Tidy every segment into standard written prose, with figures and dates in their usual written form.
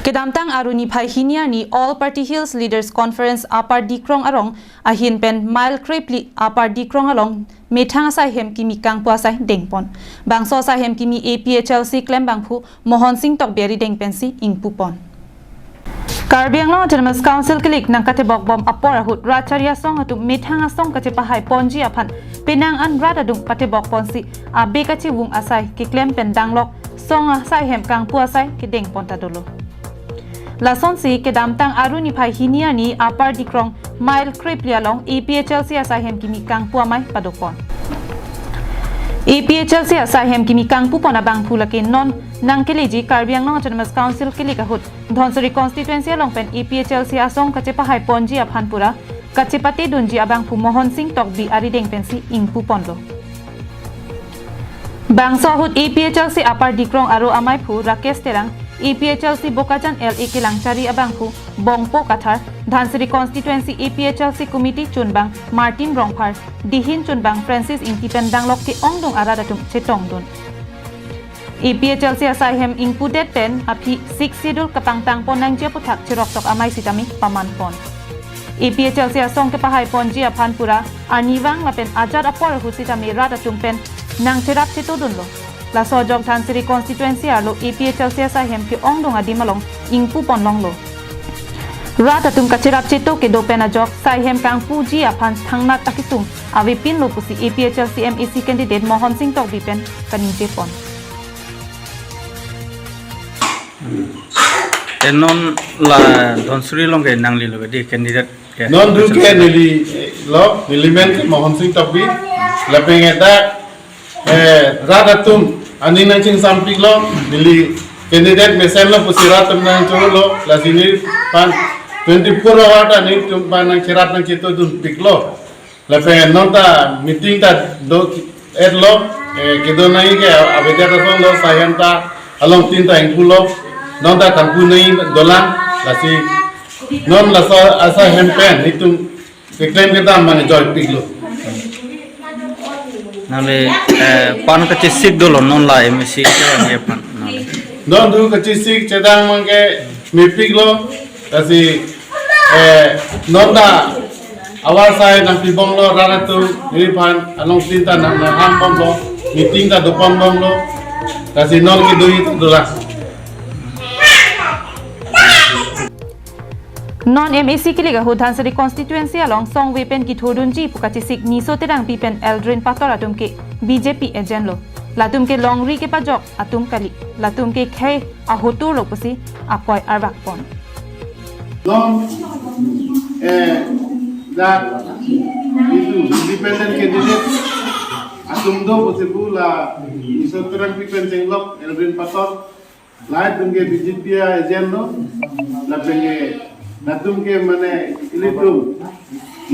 Kedamtang aruni phahinia ni All Party Hills Leaders Conference apar dikrong arong ahin pen mile crepli apar dikrong along methang sahem kimi kang puasai dengpon bangso sahem kimi APHLC claim bangphu Mohonsing Tokbi dengpensi ingpupon Karbianglo Autonomous Council klik nang katebok bom apor hut racharia song atu methang asong kache pahai ponji aphan penang an rada dung patebok ponsi abe kache wung asai ki claim pen danglok song sahem kang puasai ki dengpon tadolo Lason si kedamtang aruni phahinia ni apar dikrong mile creplialong APHLC asahem kimi kang puamai padokon APHLC asahem kimi kang pupon abang phulake non nangkeleji Karbianglo Autonomous Council kelika hut Dhonsari constituency along pen APHLC asong kache pahai ponji aphanpura kache pate dunji abang phu Mohonsing Tokbi ari deng pensi ingpu ponlo bangso hut APHLC apar dikrong aro amai phu Rakesh Terang APHLC Bokajan LA Kilangchari abangku Bongpo Kathar Dhansari Constituency APHLC Committee Chunbang Martin Rongphar Dihin Chunbang Francis Intipen Danglok ki Ongdong Aradatum Chetongdun APHLC asahem Ingpudet Pen api 6 Schedule Kapangtang Ponang Japutak Chiroktok Amai Sitami Pamanpon APHLC asong kepahai ponji aphanpura Arniwang lapen ajar apor husitami Radatum Pen Nang Chirap Chetodunlo La sojok Dhansari constituency alo APHLC asahem ki ongdong adimalong ingpu ponlong lo rata tum kachirap cheto ke dopena jok sahem kang puji aphan thangnat akisum awe pin lo pusi APHLC MAC candidate Mohonsing Tokbi pen kaning jepon non la Dhonsari long ke nangli lo di candidate non du ke nili lo nilimen Mohonsing Tokbi lapengeta Radatum ani nangching sampik lo dili candidate mesen lo pusiratum nang churu lo la sini pan 24 hour ta ni tum pan nang chirat nang chito dun pik lo la pe nota meeting ta do et lo kedo nai ke abeda ta son lo sayam ta along tin ta ingpu lo nota kampu nai dolan la si non la so asa hempen hitum ke claim ke ta mane joy pik lo nale pan ka chisik dolo non la MAC ke pan non du ka chisik chedang mangke mipik lo kasi non da awasai nang pibong lo raratu ni pan along tinta nang ham bom lo meeting ta dopam bom lo kasi non ki dui dola non MAC kiliga hu Dhansari constituency along song wepen ki thodunji pukachisik Niso Terangpi pen Aldrin Pator atum ke BJP agent lo latum ke longri ke pajok atum kali latum ke khai ahotur lo pusi akoi arbak pon non that independent candidate atum do possible la Niso Terangpi pen jenglok Aldrin Pator lain tum ke BJP agent lo la penge natum ke mane ilitum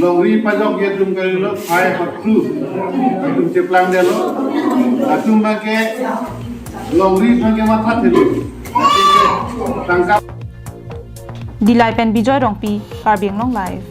longri pajok ye tum kali lo phai haktu tum cheplang de lo natum ma ke longri ma ke matha thelu tangkap Dilai pen Bijoy Rongpi Karbianglo live